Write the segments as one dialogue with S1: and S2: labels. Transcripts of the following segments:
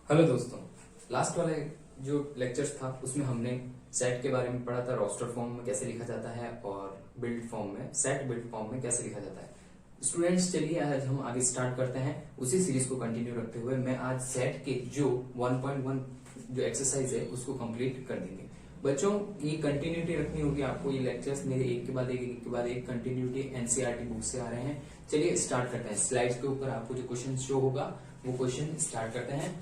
S1: Hello दोस्तों, last वाले जो लेक्चर्स था उसमें हमने सेट के बारे में पढ़ा था। रोस्टर फॉर्म में कैसे लिखा जाता है और बिल्ड फॉर्म में, सेट बिल्ड फॉर्म में कैसे लिखा जाता है। स्टूडेंट्स, चलिए आज हम आगे स्टार्ट करते हैं। उसी सीरीज को कंटिन्यू रखते हुए मैं आज सेट के जो 1.1 जो एक्सरसाइज है उसको कंप्लीट कर देंगे। बच्चों, ये कंटिन्यूटी रखनी होगी आपको। ये लेक्चर्स मेरे एक के बाद एक कंटिन्यूटी एनसीईआरटी बुक से आ रहे हैं। चलिए स्टार्ट करते हैं। स्लाइड्स के ऊपर आपको जो क्वेश्चन शो होगा वो क्वेश्चन स्टार्ट करते हैं।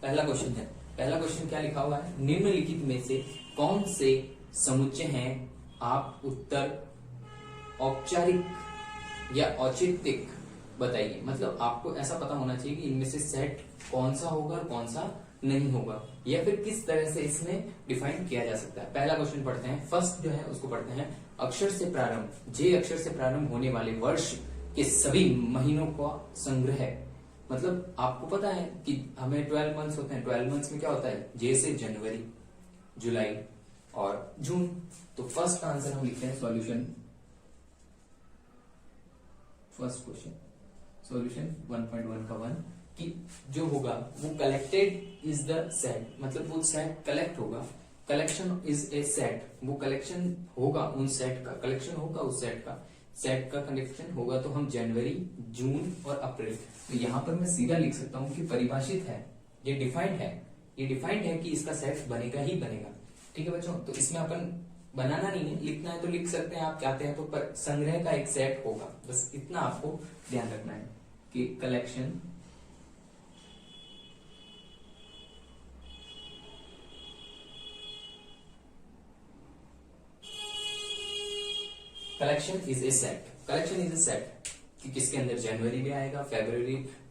S1: पहला क्वेश्चन क्या लिखा हुआ है? निम्नलिखित में से कौन से समुच्चय हैं? आप उत्तर औपचारिक या औचित्यिक बताइए। मतलब आपको ऐसा पता होना चाहिए कि इनमें से सेट कौन सा होगा और कौन सा नहीं होगा, या फिर किस तरह से इसमें डिफाइन किया जा सकता है। पहला क्वेश्चन पढ़ते हैं। फर्स्ट जो है उसको पढ़ते हैं। अक्षर से प्रारंभ, जे अक्षर से प्रारंभ होने वाले वर्ष के सभी महीनों का संग्रह। मतलब आपको पता है कि हमें 12 मंथ्स होते हैं। 12 मंथ्स में क्या होता है? जे से जनवरी, जुलाई और जून। तो फर्स्ट आंसर हम लिखते हैं सॉल्यूशन। फर्स्ट क्वेश्चन सॉल्यूशन 1.1 का 1 कि जो होगा वो कलेक्टेड इज द सेट। मतलब वो सेट कलेक्ट होगा। Collection is a set. वो कलेक्शन होगा उन सेट का, कलेक्शन होगा उस सेट का कलेक्शन होगा। तो हम जनवरी, जून और अप्रैल। तो यहां पर मैं सीधा लिख सकता हूं कि परिभाषित है, ये डिफाइंड है कि इसका सेट बनेगा ही बनेगा। ठीक है बच्चों, तो इसमें अपन बनाना नहीं है, लिखना है तो लिख सकते हैं आप चाहते हैं तो, पर संग्रह का एक सेट होगा। बस इतना आपको ध्यान रखना है कि कलेक्शन इज ए सेट कि किसके अंदर जनवरी भी आएगा,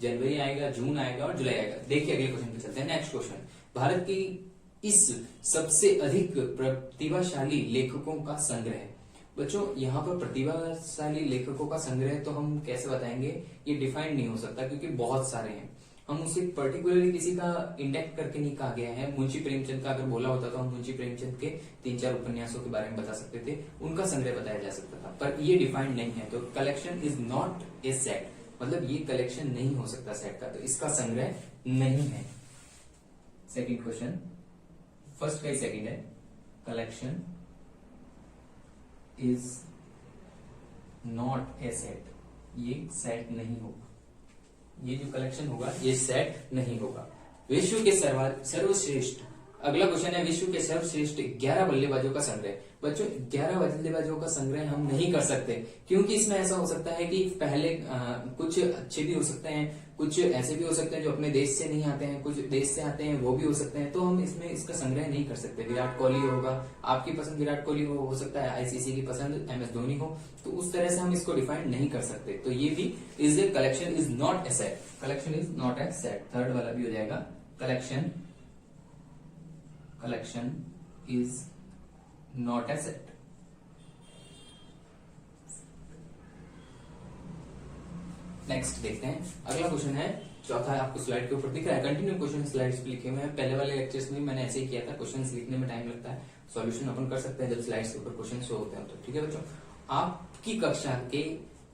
S1: जनवरी आएगा, जून आएगा और जुलाई आएगा। देखिए अगले क्वेश्चन पे चलते हैं। नेक्स्ट क्वेश्चन, भारत की इस सबसे अधिक प्रतिभाशाली लेखकों का संग्रह। बच्चों, यहाँ पर प्रतिभाशाली लेखकों का संग्रह तो हम कैसे बताएंगे? ये डिफाइंड नहीं हो सकता क्योंकि बहुत सारे हैं। हम उसे पर्टिकुलरली किसी का इंडेक्ट करके नहीं कहा गया है। मुंशी प्रेमचंद का अगर बोला होता तो हम मुंशी प्रेमचंद के 3-4 उपन्यासों के बारे में बता सकते थे, उनका संग्रह बताया जा सकता था, पर ये डिफाइंड नहीं है। तो collection is not a set, मतलब ये कलेक्शन नहीं हो सकता सेट का, तो इसका संग्रह नहीं है। सेकेंड क्वेश्चन, फर्स्ट का ही सेकेंड है। Collection is not a set, ये सेट नहीं होगा। ये जो कलेक्शन होगा ये सेट नहीं होगा। विश्व के सर्वश्रेष्ठ, अगला क्वेश्चन है, विश्व के सर्वश्रेष्ठ 11 बल्लेबाजों का संग्रह। बच्चों, 11 बल्लेबाजों का संग्रह हम नहीं कर सकते क्योंकि इसमें ऐसा हो सकता है कि पहले कुछ अच्छे भी हो सकते हैं, कुछ ऐसे भी हो सकते हैं जो अपने देश से नहीं आते हैं, कुछ देश से आते हैं, वो भी हो सकते हैं। तो हम इसमें इसका संग्रह नहीं कर सकते। विराट कोहली होगा, आपकी पसंद विराट कोहली हो सकता है आईसीसी की पसंद MS धोनी हो, तो उस तरह से हम इसको डिफाइन नहीं कर सकते। तो ये भी is a collection is not a set. Collection is not a set, third वाला भी हो जाएगा। Collection is not a set. Next देखते हैं। अगला क्वेश्चन है, चौथा है, आपको स्लाइड के ऊपर दिख रहा है। कंटिन्यू क्वेश्चन स्लाइड्स पे लिखे हुए हैं। पहले वाले लेक्चर्स में मैंने ऐसे ही किया था। क्वेश्चंस लिखने में टाइम लगता है, सॉल्यूशन अपन कर सकते हैं जब स्लाइड्स के ऊपर क्वेश्चन शो होते हैं तो। ठीक है बच्चों, आपकी कक्षा के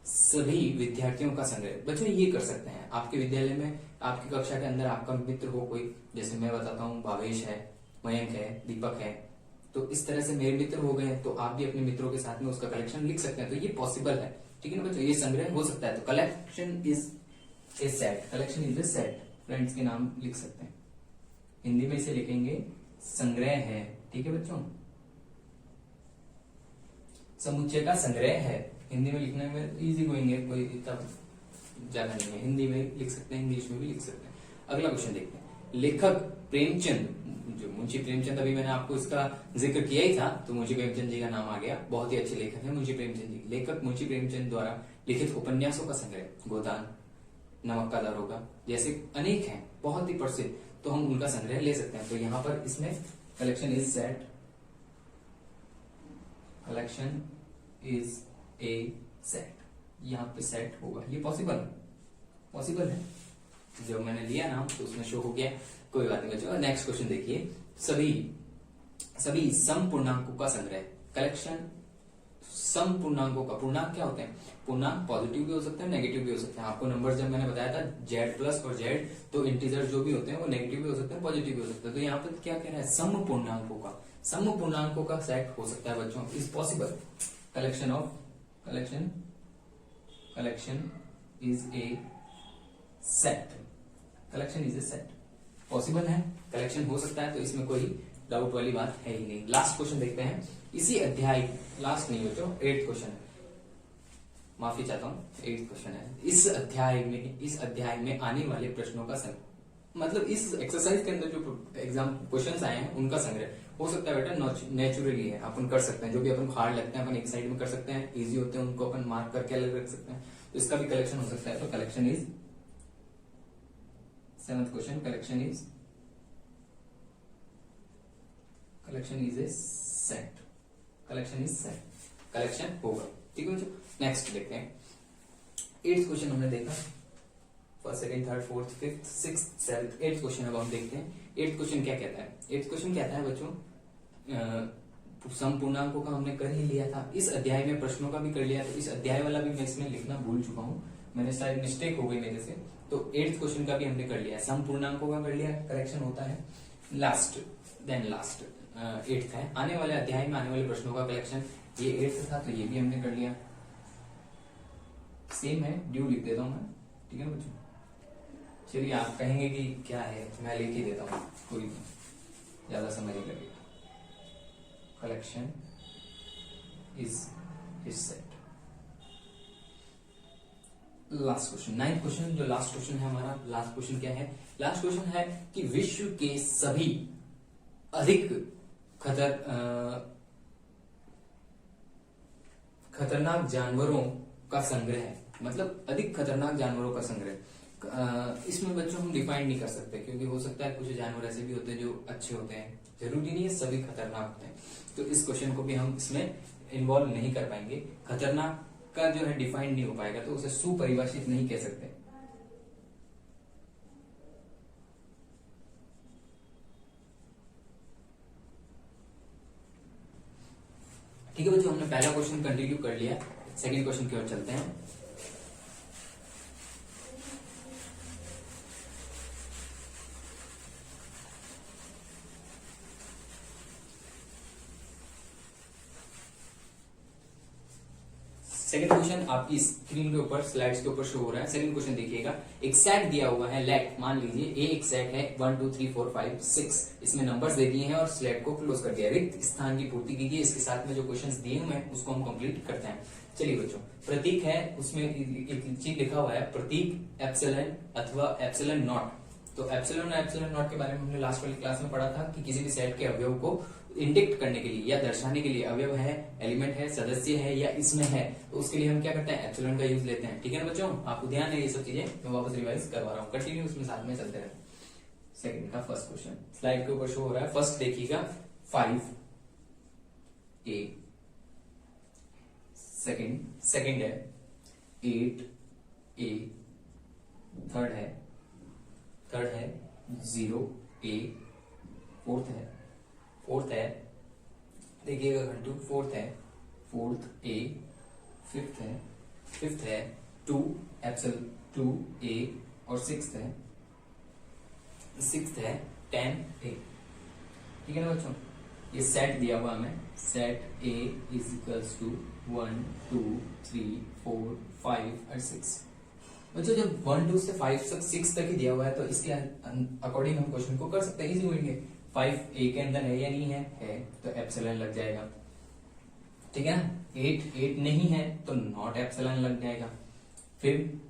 S1: सभी विद्यार्थियों का संग्रह। बच्चों, ये कर सकते हैं आपके विद्यालय में, आपकी कक्षा के अंदर आपका मित्र हो कोई, जैसे मैं बताता हूँ भावेश है, मयंक है, दीपक है, तो इस तरह से मेरे मित्र हो गए, तो आप भी अपने मित्रों के साथ में उसका कलेक्शन लिख सकते हैं। तो ये पॉसिबल है। ठीक है ना बच्चों, ये संग्रह हो सकता है। तो collection is a set, collection is a set. Friends के नाम लिख सकते हैं, हिंदी में इसे लिखेंगे संग्रह है। ठीक है बच्चों, समुच्चय का संग्रह है। हिंदी में लिखने में इजी गोइंग है, कोई इतना ज्यादा नहीं है। हिंदी में लिख सकते हैं, इंग्लिश में भी लिख सकते हैं। अगला क्वेश्चन देखते हैं। लेखक प्रेमचंद, जो मुंशी प्रेमचंद, अभी मैंने आपको इसका जिक्र किया ही था, तो मुंशी प्रेमचंद जी का नाम आ गया। बहुत ही अच्छे लेखक है मुंशी प्रेमचंद जी। लेखक मुंशी प्रेमचंद द्वारा लिखित उपन्यासों का संग्रह, गोदान, नमक का दारोगा जैसे अनेक हैं, बहुत ही प्रसिद्ध, तो हम उनका संग्रह ले सकते हैं। तो यहाँ पर इसमें collection is set, collection is a set, यहाँ पे सेट होगा। ये पॉसिबल है। जब मैंने लिया नाम तो उसमें शो हो गया, कोई बात नहीं बच्चों। नेक्स्ट क्वेश्चन देखिए। सभी सम पूर्णांकों का संग्रह, कलेक्शन सम पूर्णांकों का, पूर्णांक क्या होते हैं, पूर्णांक पॉजिटिव भी हो सकते हैं नेगेटिव भी हो सकते हैं। आपको नंबर जब मैंने बताया था जेड प्लस और जेड, तो इंटीजर जो भी होते हैं वो नेगेटिव भी हो सकते हैं पॉजिटिव भी हो सकते हैं। तो यहाँ पर क्या कह रहा है, सम पूर्णांकों का, सम पूर्णांकों का सेट हो सकता है बच्चों, is possible. Collection is a set, collection is a set, possible है, कलेक्शन हो सकता है, तो इसमें कोई डाउट वाली बात है ही नहीं। लास्ट क्वेश्चन देखते हैं इसी अध्याय, लास्ट नहीं बच्चों, 8th क्वेश्चन है, माफी चाहता हूँ, 8th क्वेश्चन है। इस अध्याय में आने वाले प्रश्नों का संग्रह, मतलब इस एक्सरसाइज के अंदर जो एग्जाम क्वेश्चंस आए हैं उनका संग्रह हो सकता है बेटा, नेचुरली है, अपन कर सकते हैं। जो भी अपन को हार्ड लगते हैं अपन एक साइड में कर सकते हैं, इजी होते हैं उनको अपन मार्क करके अलग रख सकते हैं, तो इसका भी कलेक्शन हो सकता है। तो collection is 7th question, collection is a set, collection is set, collection होगा, ठीक है बच्चों। नेक्स्ट देखते हैं 8th क्वेश्चन हमने देखा, first second third fourth fifth sixth seventh 8th question अब हम देखते हैं। 8th क्वेश्चन क्या कहता है, 8th क्वेश्चन कहता है बच्चों, सम पूर्णांकों का हमने कर ही लिया था, इस अध्याय में प्रश्नों का भी कर लिया, तो इस अध्याय वाला भी मैं इसमें लिखना भूल चुका हूं, मैंने शायद मिस्टेक हो गई मेरे से, तो 8th क्वेश्चन का भी हमने कर लिया, सम पूर्णांकों का कर लिया, करेक्शन होता है। लास्ट 8th है, आने वाले अध्याय में आने वाले प्रश्नों का कलेक्शन, ये 8th था तो ये भी हमने कर लिया, सेम है, ड्यू लिख देता हूं मैं, ठीक है ना बच्चों। चलिए आप कहेंगे कि क्या है, मैं लिख ही देता हूं, कोई ज्यादा समय नहीं लगेगा। Collection is set. Last question 9th question, जो लास्ट क्वेश्चन है हमारा, लास्ट क्वेश्चन क्या है, लास्ट क्वेश्चन है कि विश्व के सभी अधिक खतरनाक जानवरों का संग्रह है, मतलब अधिक खतरनाक जानवरों का संग्रह। इसमें बच्चों हम डिफाइन नहीं कर सकते, क्योंकि हो सकता है कुछ जानवर ऐसे भी होते हैं जो अच्छे होते हैं, जरूरी नहीं है सभी खतरनाक होते हैं, तो इस क्वेश्चन को भी हम इसमें इन्वॉल्व नहीं कर पाएंगे। खतरनाक का जो है डिफाइन नहीं हो पाएगा, तो उसे सुपरिभाषित नहीं कह सकते। ठीक है बच्चों, हमने पहला क्वेश्चन कंटिन्यू कर लिया, सेकंड क्वेश्चन की ओर चलते हैं। सेकंड क्वेश्चन आपकी स्क्रीन के ऊपर, स्लाइड्स के ऊपर शो हो रहा है। सेकंड क्वेश्चन देखिएगा, एक सेट दिया हुआ है, लेट मान लीजिए ए एक सेट है 1 2 3 4 5 6, इसमें नंबर्स दे दिए हैं और स्लेट को क्लोज कर दिया, रिक्त स्थान की पूर्ति कीजिए। इसके साथ में जो क्वेश्चंस दिए हुए हैं उसको हम कंप्लीट करते हैं। चलिए बच्चों, प्रतीक है, उसमें एक चीज लिखा हुआ है, प्रतीक एप्सिलॉन अथवा एप्सिलॉन नॉट। तो एप्सिलॉन और एप्सिलॉन नॉट के बारे में हमने लास्ट वाली क्लास में पढ़ा था कि किसी भी सेट के अवयव को इंडिकेट करने के लिए या दर्शाने के लिए, अवयव है, एलिमेंट है, सदस्य है या इसमें है, तो उसके लिए हम क्या करते हैं, एप्सिलॉन का यूज लेते हैं। ठीक है ना बच्चों, आपको ध्यान है ये सब चीजें, मैं वापस रिवाइज करवा रहा हूँ, कंटिन्यू उसमें साथ में चलते रहे। सेकंड का फर्स्ट क्वेश्चन स्लाइड के ऊपर शो हो रहा है। फर्स्ट देखिएगा 5A, सेकंड है 8A, थर्ड है 0A, फोर्थ है देखिएगा घंटू, फोर्थ A, फिफ्थ है 2A और सिक्स्थ है 10A। ठीक है ना बच्चों, ये सेट दिया हुआ हमें, set A is equals to 1 2 3 4 5 और 6। बच्चों जब 1 2 से 5 तक 6 तक ही दिया हुआ है तो इसके अकॉर्डिंग हम क्वेश्चन को कर सकते हैं, इजी होंगे। 5A के अंदर है या नहीं है तो एप्सिलॉन लग जाएगा। ठीक है ना, 8 नहीं है तो नॉट एप्सिलॉन लग जाएगा। फिर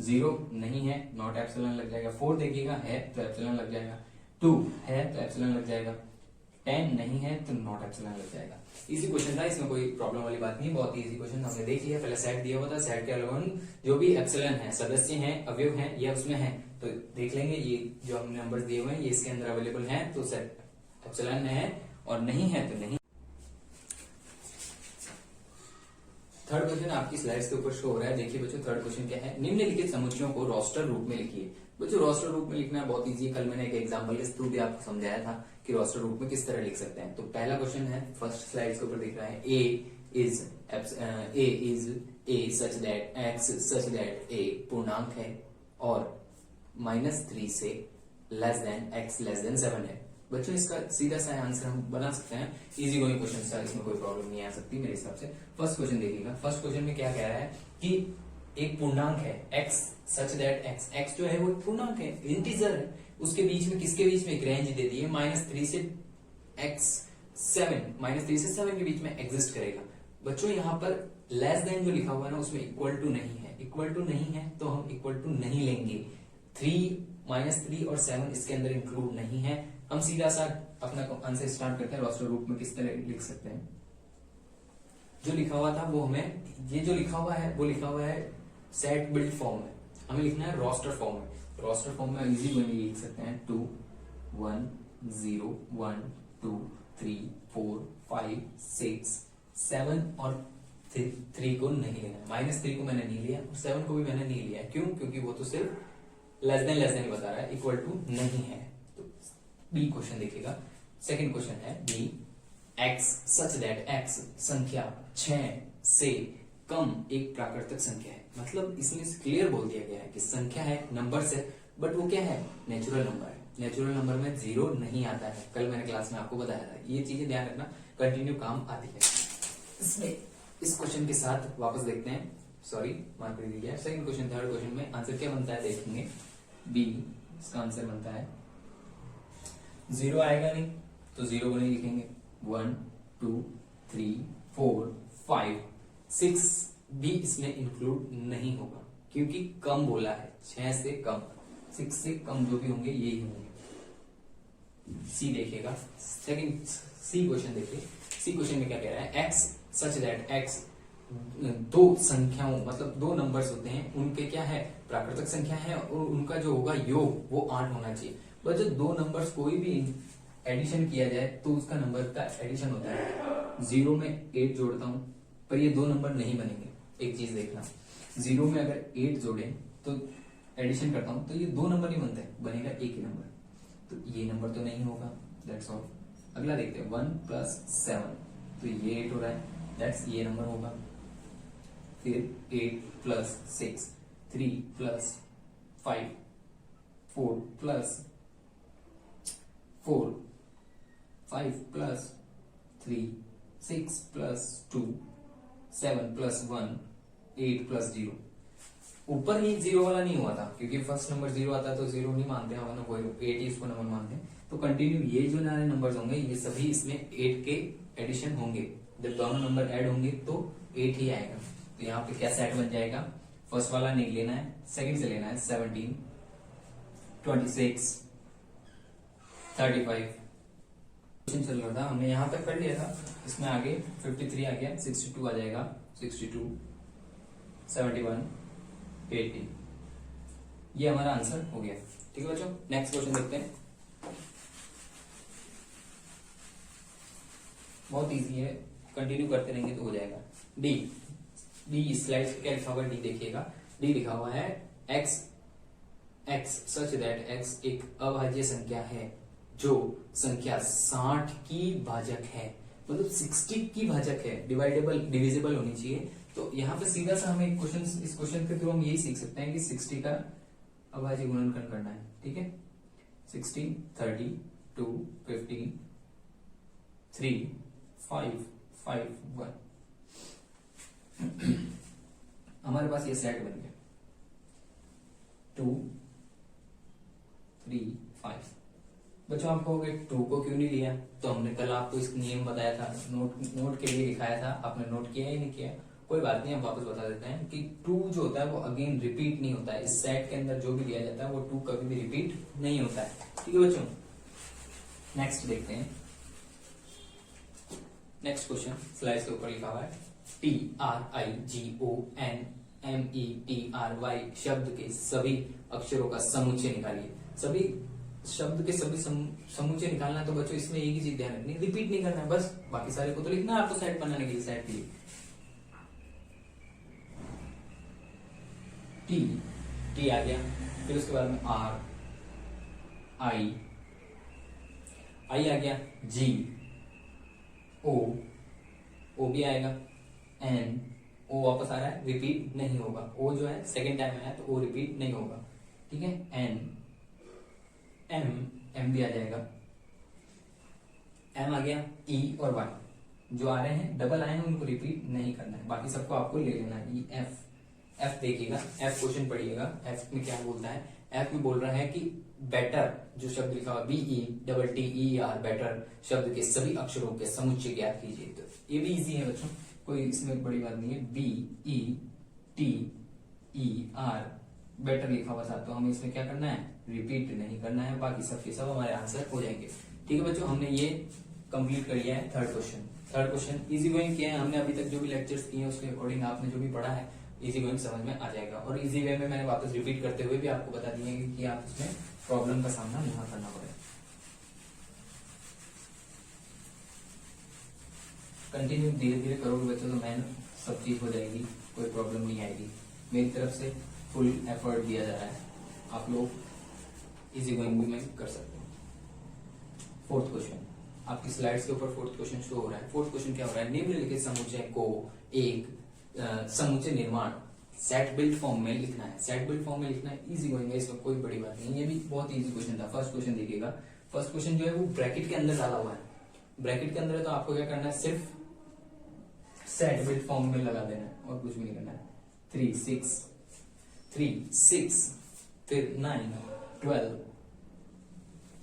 S1: 0 नहीं है, नॉट एप्सिलॉन लग जाएगा। 4 देखिएगा है तो एप्सिलॉन लग जाएगा। 2 है तो एप्सिलॉन लग जाएगा। 10 नहीं है तो नॉट एप्सिलॉन लग जाएगा। इजी क्वेश्चन था, इसमें कोई प्रॉब्लम वाली बात नहीं, बहुत ही इजी क्वेश्चन हमने देख लिया। पहले सेट दिया हुआ था, सेट के अलावा जो भी एप्सिलॉन है, सदस्य हैं, अवयव हैं या उसमें है तो देख लेंगे। ये जो हमने नंबर दिए हुए हैं ये इसके अंदर अवेलेबल है तो सेट एप्सिलॉन है, और नहीं है तो नहीं। थर्ड क्वेश्चन आपकी स्लाइड्स के ऊपर शो हो रहा है। देखिए बच्चों, थर्ड क्वेश्चन क्या है, निम्नलिखित समुच्चयों को रोस्टर रूप में लिखिए। बच्चों रोस्टर रूप में लिखना बहुत इजी है, कल मैंने एक एग्जांपल के थ्रू भी आपको समझाया था कि रोस्टर रूप में किस तरह लिख सकते हैं। तो पहला क्वेश्चन है, फर्स्ट स्लाइड के ऊपर दिख रहा है, ए is a is a such that x such that a पूर्णांक है और -3 से < x < 7 है। बच्चों इसका सीधा सा आंसर हम बना सकते हैं, इजी गोइंग क्वेश्चन था, इसमें कोई प्रॉब्लम नहीं आ सकती मेरे हिसाब से। फर्स्ट क्वेश्चन देखिएगा, फर्स्ट क्वेश्चन में क्या कह रहा है कि एक पूर्णांक है x सच दैट x जो है वो एक पूर्णांक है, इंटीजर है, उसके बीच में किसके बीच में एक रेंज दे दी है -3 से -3 से 7 के बीच में एग्जिस्ट करेगा। बच्चों यहाँ पर लेस देन जो लिखा हुआ है ना उसमें इक्वल टू नहीं है, इक्वल टू नहीं है तो हम इक्वल टू नहीं लेंगे। 3 और 7 इसके अंदर इंक्लूड नहीं है। हम सीधा सा अपना आंसर स्टार्ट करते हैं। रोस्टर रूप में किस तरह लिख सकते हैं, जो लिखा हुआ था वो हमें, ये जो लिखा हुआ है वो लिखा हुआ है सेट बिल्ड फॉर्म में, हमें लिखना है रोस्टर फॉर्म में। रोस्टर फॉर्म में इजी वे में लिख सकते हैं 2 1 0 1 2 3 4 5 6 7 और 3 को नहीं लेना, -3 को मैंने नहीं लिया और 7 को भी मैंने नहीं लिया। क्यों? क्योंकि वो तो सिर्फ लेस देन बता रहा है, इक्वल टू नहीं है। तो बी क्वेश्चन देखिएगा, सेकंड क्वेश्चन है B, x such that x संख्या 6 से कम एक प्राकृतिक संख्या है। मतलब इसमें क्लियर बोल दिया गया है कि संख्या है, नंबर से, बट वो क्या है, नेचुरल नंबर है। नेचुरल नंबर में 0 नहीं आता है, कल मैंने क्लास में आपको बताया था। ये चीजें ध्यान रखना, कंटिन्यू काम आती है इसमें। इस क्वेश्चन के साथ वापस देखते हैं, सॉरी मार्क कर दीजिए। सेकंड क्वेश्चन, थर्ड क्वेश्चन में आंसर क्या बनता है देखेंगे। बी इसका आंसर बनता है 0 आएगा नहीं तो 0 को नहीं लिखेंगे। 1 2 3 4 5 6 भी इसमें इंक्लूड नहीं होगा क्योंकि कम बोला है, 6 से कम, 6 से कम जो भी होंगे यही होंगे। सी देखिएगा, सेकंड सी क्वेश्चन देखिए। सी क्वेश्चन में क्या कह रहा है, x सच दैट x दो संख्याओं मतलब दो नंबर्स होते हैं, उनके क्या है, प्राकृतिक संख्या है और उनका जो होगा योग वो 8 होना चाहिए। बस जो दो नंबर्स कोई भी एडिशन किया जाए तो उसका नंबर का एडिशन होता है। 0 में 8 जोड़ता हूं पर ये दो नंबर नहीं बनेंगे। एक चीज देखना, 0 में अगर 8 जोड़े तो एडिशन करता हूं तो ये दो नंबर नहीं बनते, बनेगा एक ही नंबर, तो ये नंबर तो नहीं होगा। That's all. अगला देखते हैं 1 + 7 तो ये 8 हो रहा है, दैट्स ये नंबर होगा। फिर 8 + 6 3 + 5 4 + 4 5 + 3 6 + 2 7 + 1 8 + 0। ऊपर ही 0 वाला नहीं हुआ था क्योंकि फर्स्ट नंबर 0 आता है तो 0 नहीं मानते हैं, वरना कोई 8 ही इसको नंबर मानते हैं। तो कंटिन्यू ये जो नए नंबर्स होंगे ये सभी इसमें 8 के एडिशन होंगे। जब दोनों नंबर ऐड होंगे तो 8 ही आएगा। तो यहाँ पे क्या सेट बन जाएगा, फर्स्ट वाला नहीं लेना है, सेकंड से लेना है। 17 26 35 चल रहा था, हमने यहाँ तक कर लिया था, इसमें आगे 53 आ गया, 62 आ जाएगा, 62 71 80। ये हमारा आंसर हो गया। ठीक है बच्चों, नेक्स्ट क्वेश्चन देखते हैं। बहुत इजी है, कंटिन्यू करते रहेंगे तो हो जाएगा। डी, डी स्लाइड पे क्या लिखा हुआ है, डी देखिएगा। डी लिखा हुआ है x सच दैट x एक अभाज्य संख्या है जो संख्या 60 की भाजक है, मतलब 60 की भाजक है, डिविजिबल होनी चाहिए। तो यहाँ पे सीधा सा हमें क्वेश्चन, इस क्वेश्चन के थ्रू हम यही सीख सकते हैं कि 60 का अभाज्य गुणनखंड करना है। ठीक है, 16 30 2 15 3 5 5 1 हमारे पास ये सेट बन गया 2 3 5। बच्चों आप कहोगे 2 को क्यों नहीं लिया, तो हमने कल आपको इस नियम बताया था, नोट के लिए दिखाया था, आपने नोट किया ही नहीं किया, कोई बात नहीं, हम वापस बता देते हैं कि 2 जो होता है वो अगेन रिपीट नहीं होता है। इस सेट के अंदर जो भी लिया जाता है वो 2 कभी भी रिपीट नहीं होता है। ठीक है बच्चों, नेक्स्ट देखते हैं। नेक्स्ट क्वेश्चन स्लाइड के ऊपर लिखा हुआ है TRIGONMETRY शब्द के सभी अक्षरों का समुच्चय निकालिए। सभी शब्द के सभी समुच्चय निकालना है तो बच्चों इसमें एक ही चीज ध्यान रखनी, रिपीट नहीं करना है, बस बाकी सारे को तो लिखना है आपको सेट बनाने के लिए, सेट के लिए। टी आ गया, फिर उसके बाद में R I आ गया, G O भी आएगा, एन, ओ वापस आ रहा है, रिपीट नहीं होगा। ओ जो है सेकेंड टाइम आया तो ओ रिपीट नहीं होगा, ठीक है। एन, एम, एम भी आ जाएगा, एम आ गया, ई और वाई जो आ रहे हैं डबल आए हैं उनको रिपीट नहीं करना है, बाकी सबको आपको ले लेना है। ई, एफ, एफ देखिएगा, एफ क्वेश्चन पढ़िएगा, एफ में क्या बोलता है, एफ में बोल रहा है कि बेटर जो शब्द लिखा हुआ B E double T E R, better शब्द के सभी अक्षरों के समुच्चय ज्ञात कीजिए। तो ये भी इजी है बच्चों, कोई इसमें बड़ी बात नहीं है। B E T E R, better लिखा हुआ साथ, तो हमें इसमें क्या करना है, रिपीट नहीं करना है, बाकी सब के सब हमारे आंसर हो जाएंगे। ठीक है बच्चों, हमने ये कंप्लीट कर लिया है third question. Third question easy going किया है हमने, अभी तक जो भी लेक्चर्स किए हैं उसके अकॉर्डिंग आपने जो भी पढ़ा है इजी गोइंग समझ में आ जाएगा। और इजी वे में मैंने वापस रिपीट करते हुए भी आपको बता दिए कि आप इसमें प्रॉब्लम का सामना नहीं करना पड़े। कंटिन्यू धीरे धीरे करोगे बच्चों तो मैन सब चीज हो जाएगी, कोई प्रॉब्लम नहीं आएगी। मेरी तरफ से फुल एफर्ट दिया जा रहा है, आप लोग इजी गोइंग भी मैं कर सकते हैं। फोर्थ क्वेश्चन आपकी स्लाइड्स के ऊपर फोर्थ क्वेश्चन शो हो रहा है। फोर्थ क्वेश्चन क्या हो रहा है, निम्नलिखित समुच्चय को एक समुच्चय निर्माण सेट बिल्ड फॉर्म में लिखना है। सेट बिल्ड फॉर्म में लिखना है, इजी गोइंग है, इसमें कोई बड़ी बात नहीं है, ये भी बहुत इजी क्वेश्चन था। फर्स्ट क्वेश्चन देखिएगा, फर्स्ट क्वेश्चन जो है वो ब्रैकेट के अंदर डाला हुआ है, ब्रैकेट के अंदर है तो आपको क्या करना है, सिर्फ सेट बिल्ड फॉर्म में लगा देना है और कुछ भी नहीं करना है। 3 6 फिर 9 12,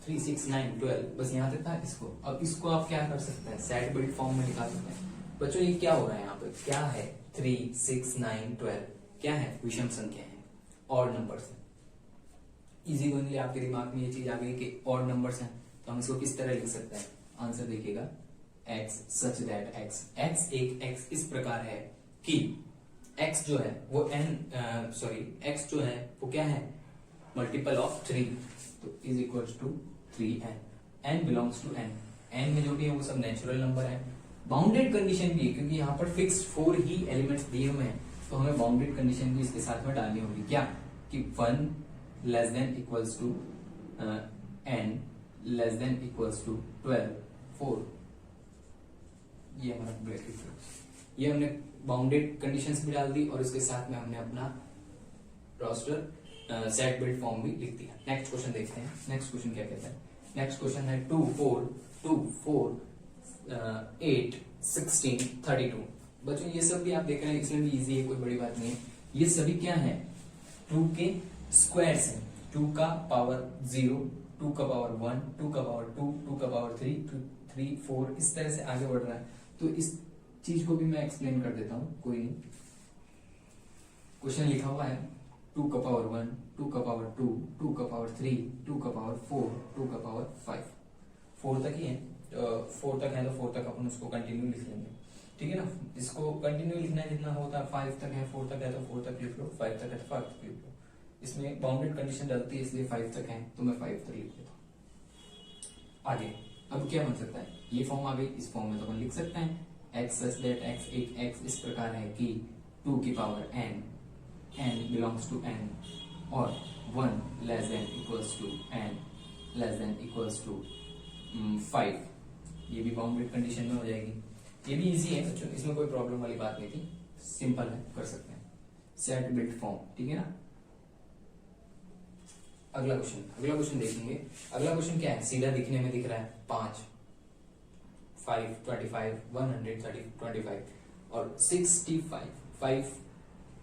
S1: 3 6 9 12, बस यहां तक था इसको। अब इसको आप क्या कर सकते हैं, सेट बिल्ड फॉर्म में निकाल सकते हैं। बच्चों ये क्या हो रहा है यहाँ पे, क्या है 3 6 9 12, क्या है, विषम संख्या है, ऑड नंबर्स है। इजी गोइंगली आपके दिमाग में ये चीज आ गई कि ऑड नंबर्स हैं, तो हम इसको किस तरह लिख सकते हैं। आंसर देखिएगा, x सच दैट x एक x इस प्रकार है कि x जो है वो x जो है वो क्या है, मल्टीपल ऑफ 3, तो is equal to 3n, n belongs to n, n में जो भी है वो सब नेचुरल नंबर है। बाउंडेड कंडीशन भी है क्योंकि यहाँ पर फिक्स 4 ही एलिमेंट्स दिए हुए हैं, तो हमें बाउंडेड कंडीशन भी इसके साथ में डालनी होगी, क्या कि 1 less than equals to n less than equals to 12 4, ये हमारा ब्रैकेट, ये हमने बाउंडेड कंडीशंस भी डाल दी और इसके साथ में हमने अपना रोस्टर सेट बिल्ड फॉर्म भी लिख दिया। नेक्स्ट क्वेश्चन देखते हैं, नेक्स्ट क्वेश्चन क्या कहता है। नेक्स्ट क्वेश्चन है 2 4 8 16 32। बच्चों ये सब भी आप देख रहे हैं, इसमें भी इजी है, कोई बड़ी बात नहीं है। ये सभी क्या है, 2 के स्क्वायर्स हैं, 2 का पावर 0, 2 का पावर 1, 2 का पावर 2, 2 का पावर 3 4, इस तरह से आगे बढ़ रहा है। तो इस चीज को भी मैं एक्सप्लेन कर देता हूं, कोई नहीं। क्वेश्चन लिखा हुआ है 2 का पावर 1, 2 का पावर 2, 2 का पावर 3, 2 का पावर 4, 2 का पावर 5, 4 तक ही है, 4 तक है तो 4 तक अपन उसको कंटिन्यू लिख लेंगे, ठीक है ना। इसको कंटिन्यू लिखना है जितना होता है, 5 तक है, 4 तक है तो 4 तक लिख लो, 5 तक है तो 5 तक लिख लो। इसमें बाउंडेड कंडीशन डलती है इसलिए 5 तक है तो मैं 5 तक लिख लेता हूं। आगे अब क्या बन सकता है, ये फॉर्म आ गई, इस फॉर्म में तो अपन लिख सकते हैं x सच दैट x एक x इस प्रकार है कि 2 की power n, n belongs to n, और 1 less than equals to n less than equals to 5, ये भी बाउंडेड कंडीशन में हो जाएगी। ये भी इजी है बच्चों, इसमें कोई प्रॉब्लम वाली बात नहीं थी, सिंपल है, कर सकते हैं सेट बिल्ड फॉर्म, ठीक है ना। अगला क्वेश्चन देखेंगे। अगला क्वेश्चन क्या है, सीधा दिखने में दिख रहा है 5 25 130 25 और 65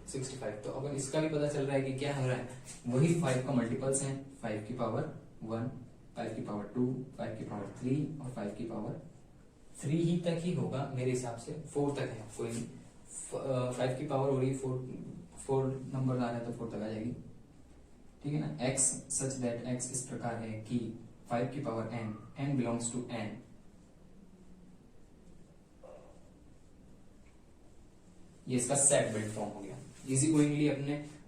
S1: 65, तो अब इसका भी पता चल रहा है कि क्या हो रहा है, वही 5 का मल्टीपल्स हैं, 5 की पावर 1, 5 की पावर 2, 5 की पावर 3 और 5 की पावर 3 ही तक ही होगा मेरे हिसाब से, 4 तक है कोई नहीं, 5 की पावर हो रही 4 नंबर आ रहा है तो 4 तक आ जाएगी, ठीक है ना। x सच दैट x इस प्रकार है कि 5 की power n belongs to n, ये इसका सेट बिल्ड फॉर्म हो गया। इजी गोइंगली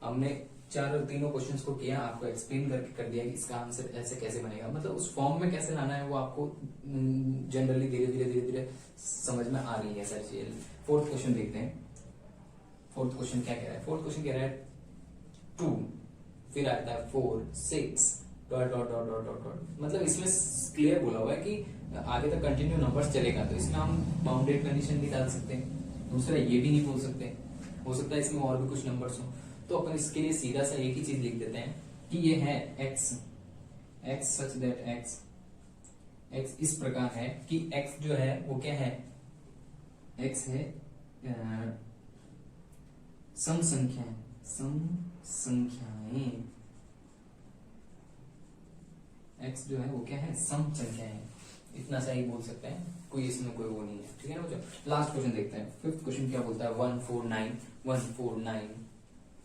S1: हमने तीनों क्वेश्चंस को किया, आपको एक्सप्लेन करके कर दिया कि इसका आंसर ऐसे कैसे बनेगा, मतलब उस फॉर्म में कैसे लाना है वो आपको जनरली धीरे धीरे समझ में आ रही है सर चीजें। फोर्थ क्वेश्चन देखते हैं, फोर्थ क्वेश्चन क्या कह रहा है। फोर्थ क्वेश्चन कह रहा है 2, फिर आता है 4 6 dot dot dot dot dot dot, मतलब इसमें क्लियर बोला हुआ है कि आगे तक कंटिन्यू नंबर्स चलेगा, तो इसमें हम बाउंडेड कंडीशन भी डाल सकते हैं। दूसरा ये भी नहीं बोल सकते, हो सकता है इसमें और भी कुछ नंबर्स हो। तो अपन इसके लिए सीधा सा एक ही चीज लिख देते हैं कि ये है x, x such that x इस प्रकार है कि x जो है वो क्या है, x है सम संख्याएं, x जो है वो क्या है, सम संख्याएं। इतना सा ही बोल सकते हैं, कोई इसमें कोई वो नहीं है, ठीक है ना बच्चों। लास्ट क्वेश्चन देखते हैं। फिफ्थ क्वेश्चन क्या बोलता है, 149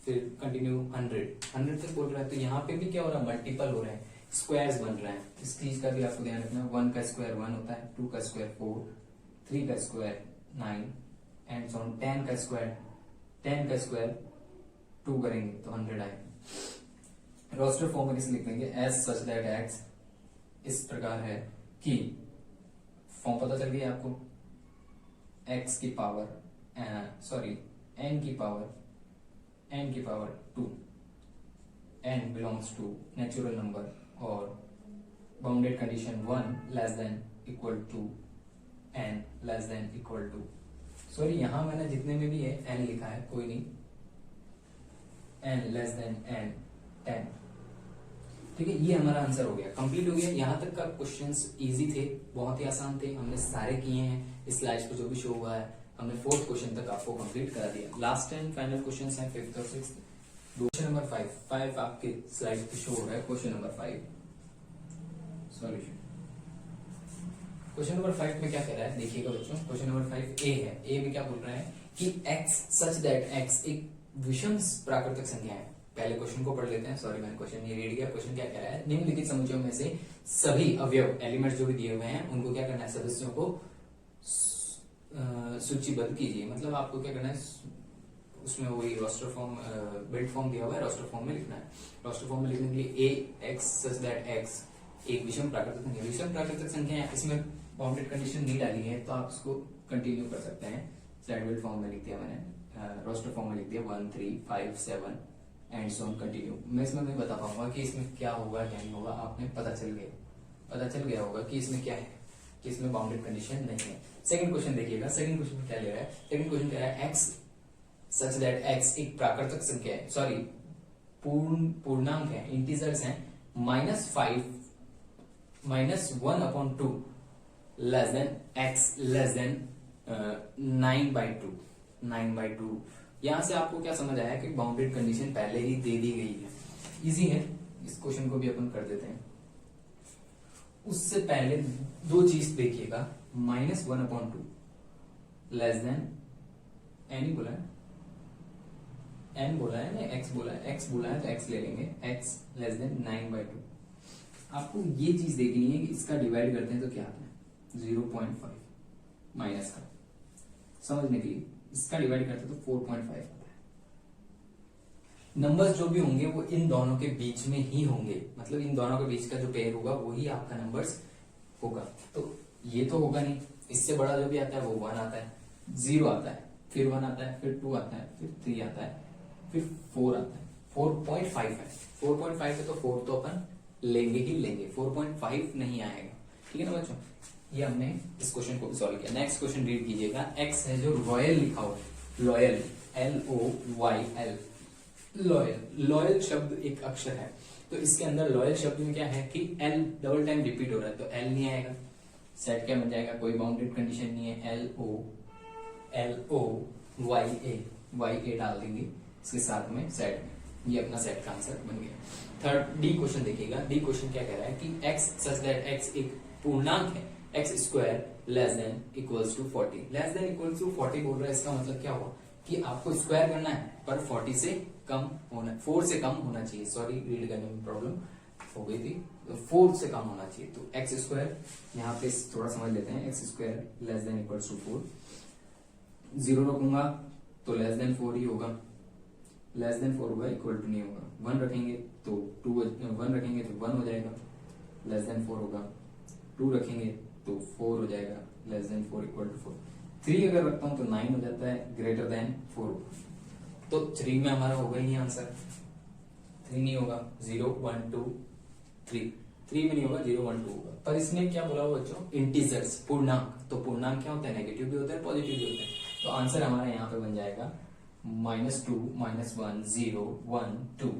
S1: फिर कंटिन्यू 100 तक बोल रहा है। तो यहाँ पे भी क्या हो रहा है, मल्टीपल हो रहे हैं, स्क्वायर्स बन रहे हैं। इस चीज का भी आपको ध्यान रखना है। 1 का स्क्वायर 1 होता है, 2 का स्क्वायर 4, 3 का स्क्वायर 9 एंड सो ऑन। 10 का स्क्वायर 2 करेंगे तो 100 आएगा। रोस्टर फॉर्म में किसे लिख देंगे, एज सच दैट एक्स इस प्रकार है कि, फॉर्म पता चल गया आपको, x की पावर n की power 2, n belongs to natural number और bounded condition 1 less than equal to n less than equal to, sorry यहां मैंने जितने में भी है n लिखा है, कोई नहीं, n लेस देन n 10, ठीक है। ये हमारा आंसर हो गया, कंप्लीट हो गया। यहाँ तक का क्वेश्चंस इजी थे, बहुत ही आसान थे, हमने सारे किए हैं। इस स्लाइड पर जो भी शो हुआ है हमने 4th क्वेश्चन तक आपको कंप्लीट करा दिया। लास्ट एंड फाइनल क्वेश्चंस हैं 5th और 6th। क्वेश्चन नंबर 5 आपके स्लाइड पे शो हो रहा है। Question number 5 solution. Question number 5 में क्या कह रहा है, देखिएगा बच्चों। क्वेश्चन नंबर 5 ए है। ए में क्या बोल रहा है कि x सच दैट x एक विषम प्राकृतिक संख्या है। पहले क्वेश्चन को पढ़ लेते हैं, सॉरी मैंने क्वेश्चन नहीं रीड किया। क्वेश्चन क्या कह रहा है, निम्नलिखित समुच्चयों में से सभी अवयव एलिमेंट्स जो भी दिए हुए हैं उनको क्या करना है, सदस्यों को सूचीबद्ध कीजिए। मतलब आपको क्या करना है, उसमें वही रोस्टर फॉर्म, बिल्ड फॉर्म दिया हुआ है, रोस्टर फॉर्म में लिखना है। रोस्टर फॉर्म में लिखने के लिए a x such that x एक विषम प्राकृतिक संख्या, विषम प्राकृतिक संख्या है, इसमें बाउंडेड कंडीशन नहीं डाली है तो आप इसको कंटिन्यू कर सकते हैं। स्लाइड बिल्ड फॉर्म में लिख दिया मैंने, रोस्टर फॉर्म में लिख दिया 1 3 5 7 एंड सो ऑन कंटिन्यू। मैं इसमें नहीं बता पाऊंगा कि इसमें क्या होगा क्या नहीं होगा, आपने पता चल गया होगा कि इसमें क्या है, कि इसमें बाउंडेड कंडीशन नहीं है। सेकंड क्वेश्चन देखिएगा, सेकंड क्वेश्चन में क्या ले रहा है, सेकंड क्वेश्चन कह रहा है x सच दैट x एक प्राकृतिक संख्या है, सॉरी पूर्णांक है, इंटीजर्स हैं, -1/2 less than x less than 9/2। यहां से आपको क्या समझ आया कि बाउंडेड कंडीशन पहले ही दे दी गई है। इजी है, इस क्वेश्चन को भी अपन कर देते हैं। उससे पहले दो चीज देखिएगा, -1/2 लेस देन n ही बोला है, n बोला है ना, x बोला है तो x ले लेंगे, x लेस देन 9/2। आपको ये चीज देखनी है कि इसका डिवाइड करते हैं तो क्या आता है, 0.5 माइनस का, समझने के लिए इसका डिवाइड करते हैं तो 4.5 आता है। नंबर्स जो भी होंगे वो इन दोनों के बीच में ही होंगे, मतलब इन दोनों के बीच का जो पेयर होगा वही आपका नंबर्स होगा। तो ये तो होगा नहीं, इससे बड़ा जो भी आता है वो 1 आता है, 0 आता है, फिर 1 आता है, फिर 2 आता है, फिर 3 आता है, फिर 4 आता है, 4.5 है। 4.5 है तो 4 तो अपन लेंगे ही लेंगे, 4.5 नहीं आएगा, ठीक है ना बच्चों। ये हमने इस क्वेश्चन को भी सॉल्व किया। नेक्स्ट क्वेश्चन रीड कीजिएगा। x है जो रॉयल लिखा हुआ है, लॉयल LOYL, लॉयल शब्द एक अक्षर है, तो इसके अंदर लॉयल शब्द में क्या है कि L डबल टाइम रिपीट हो रहा है तो L नहीं आएगा। सेट क्या बन जाएगा, कोई बाउंडेड कंडीशन नहीं है, LOYA डाल देंगे इसके साथ में सेट में, ये अपना सेट का आंसर बन गया। थर्ड डी क्वेश्चन देखिएगा। डी क्वेश्चन क्या कह रहा है कि x सच दैट x एक पूर्णांक है, x square less than equals to 40, less than equals to 40 बोल रहा है। इसका मतलब क्या हुआ कि आपको स्क्वायर करना है पर 40 से कम होना, 4 से कम होना चाहिए, सॉरी रीड करने में प्रॉब्लम हो गई थी, तो 4 से कम होना चाहिए। तो x स्क्वायर यहाँ पे थोड़ा समझ लेते हैं, x square less than equals to 4, 0 रखूंगा तो लेस देन 4 ही होगा, लेस देन 4 होगा, इक्वल टू नहीं होगा, 1 रखेंगे तो 1 रखेंगे तो 1 हो जाएगा, लेस देन 4 होगा, 2 रखेंगे तो 4 हो जाएगा, लेस देन 4 इक्वल टू 4, 3 अगर रखता हूं तो 9 हो जाता है, ग्रेटर देन 4, तो 3 में हमारा होगा ही नहीं आंसर, 3 नहीं होगा, 0 1 2 3 में नहीं होगा, 0 1 2 होगा। पर इसमें क्या बोला हुआ बच्चों, इंटीजर्स, पूर्णांक, तो पूर्णांक क्या होता है, नेगेटिव भी होता है पॉजिटिव भी होता है। तो आंसर हमारा यहाँ पे बन जाएगा -2 -1 0 1 2।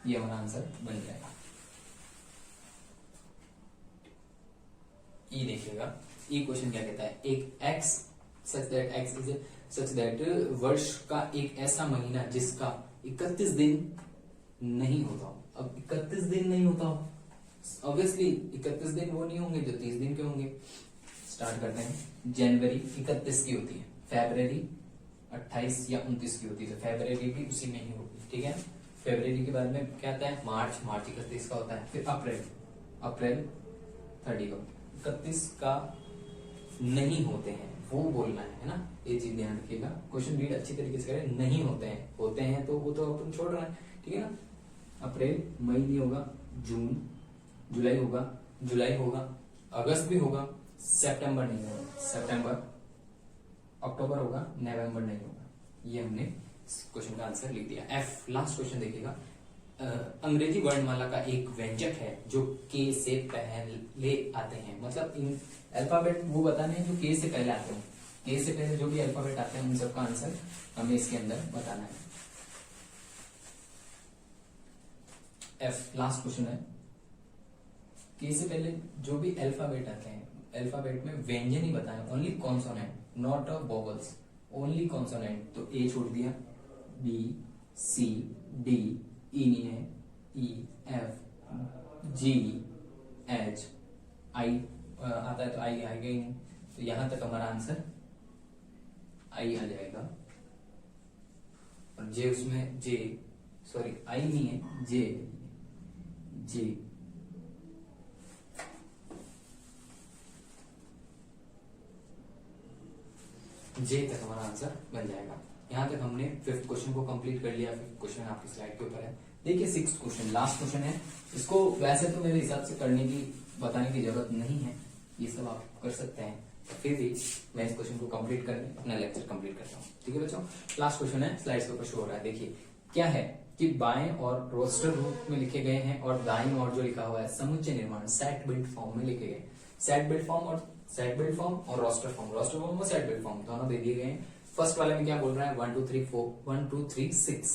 S1: ये हमारा आंसर बन जाएगा। ई देखिएगा, ई क्वेश्चन क्या कहता है, एक x सच दैट वर्ष का एक ऐसा महीना जिसका 31 दिन नहीं होता हो। अब 31 दिन नहीं होता हो, ऑब्वियसली 31 दिन वो नहीं होंगे जो 30 दिन के होंगे। स्टार्ट करते हैं। जनवरी 31 की होती है, फरवरी 28 या 29 की होती है, तो फरवरी भी उसी में ही होगी, ठीक है। फरवरी के बाद में क्या आता है, मार्च 31 का होता है। फिर अप्रैल 30 का, 31 का नहीं होते हैं वो बोलना है ना, ये चीज ध्यान रखिएगा। क्वेश्चन रीड अच्छी तरीके से करें, नहीं होते हैं, होते हैं तो वो तो अपन छोड़ रहे हैं, ठीक है ना। अप्रैल, मई नहीं होगा, जून, जुलाई होगा, अगस्त भी होगा, सितंबर नहीं होगा, सितंबर, अक्टूबर होगा, नवंबर नहीं होगा। ये हमने क्वेश्चन का आंसर लिख दिया। एफ, लास्ट क्वेश्चन देखिएगा। अंग्रेजी वर्णमाला का एक व्यंजक है जो के से पहले आते हैं, मतलब इन अल्फाबेट वो बताने हैं जो के से पहले आते हैं। के से पहले जो भी अल्फाबेट आते हैं उन सबका आंसर हमें इसके अंदर बताना है। एफ, लास्ट क्वेश्चन है। के से पहले जो भी अल्फाबेट आते हैं, अल्फाबेट में व्यंजन ही बताना, only consonant, not a vowels, only consonant. तो ए छोड़ दिया, बी, सी, डी, ई नहीं है, ई, एफ, जी, एच, आई आता है तो आई आएगा ही नहीं, तो यहां तक हमारा आंसर आई आ जाएगा। और जे उसमें जे, सॉरी आई नहीं है, जे तक हमारा आंसर बन जाएगा। यहां तक हमने 5th क्वेश्चन को कंप्लीट कर लिया। 5th क्वेश्चन आपकी स्लाइड के ऊपर है। देखिए 6th क्वेश्चन, लास्ट क्वेश्चन है। इसको वैसे तो मेरे हिसाब से करने की, बताने की जरूरत नहीं है, ये सब आप कर सकते हैं, तो फिर भी मैं इस क्वेश्चन को कंप्लीट करके अपना लेक्चर कंप्लीट करता हूँ, ठीक है बच्चों। लास्ट क्वेश्चन है, स्लाइड्स के ऊपर शो हो रहा है। देखिए क्या है कि बाएं और रोस्टर रूप में लिखे गए हैं और दाईं और जो लिखा हुआ है समुच्चय निर्माण सेट बिल्ड फॉर्म में लिखे गए। सेट बिल्ड फॉर्म और रोस्टर फॉर्म और सेट बिल्ड फॉर्म दोनों दे दिए गए हैं। फर्स्ट वाले में क्या बोल रहा है, 1 2 3 4 1 2 3 6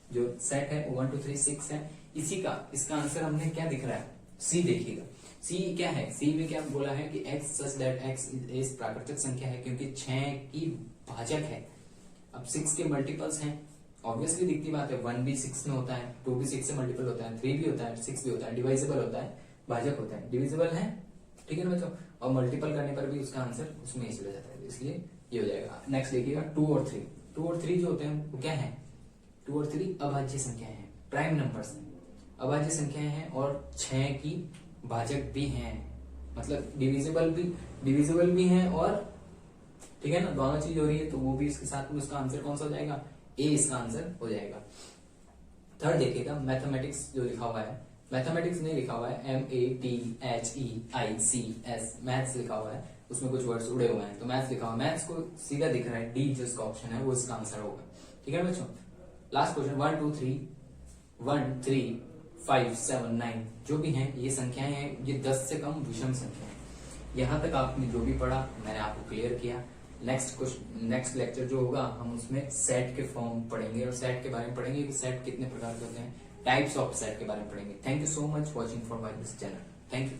S1: जो सेट है वो 1 2 3 6 है। इसी का इसका आंसर हमने क्या दिख रहा है, सी देखिएगा। सी क्या है, सी में क्या बोला है कि x such that x is प्राकृतिक संख्या है क्योंकि 6 की भाजक है। अब 6 के मल्टीपल्स हैं, ऑब्वियसली दिखती बात है, 1 भी 6 में होता है, 2 भी 6 से मल्टीपल होता है, 3 भी होता है, 6 भी होता है, डिवाइजेबल होता है, भाजक होता है, डिविजिबल है, ठीक है ना बच्चों। और मल्टीपल करने पर भी उसका आंसर उसमें ही चला जाता है, इसलिए ये हो जाएगा। नेक्स्ट देखिएगा 2 और 3 जो होते हैं वो क्या है, 2 और 3 अभाज्य संख्याएं हैं, प्राइम नंबर्स हैं, अभाज्य संख्याएं हैं और 6 की भाजक भी हैं, मतलब डिविजिबल भी हैं, और ठीक है ना, दोनों चीज हो रही है, तो वो भी इसके साथ में उसका आंसर कौन सा हो जाएगा, ए इसका आंसर हो जाएगा। थर्ड देखिएगा, मैथमेटिक्स जो लिखा हुआ है, मैथमेटिक्स नहीं लिखा हुआ है, MATHEICS, मैथ्स लिखा हुआ है, उसमें कुछ वर्ड्स उड़े हुए हैं, तो मैथ्स लिखा हुआ है, मैथ्स को सीधा दिख रहा है, डी जो इसका ऑप्शन है वो इसका आंसर होगा, ठीक है बच्चों। लास्ट क्वेश्चन 1 2 3 5 7 9 जो भी हैं ये संख्याएं हैं, ये 10 से कम विषम संख्या है। यहां तक आपने जो भी पढ़ा मैंने आपको क्लियर किया। नेक्स्ट लेक्चर जो होगा हम उसमें सेट के फॉर्म पढ़ेंगे और सेट के बारे में पढ़ेंगे कि सेट कितने प्रकार के होते हैं, टाइप्स ऑफ सेट के बारे में पढ़ेंगे। Thank you so much watching for my this channel, thank you.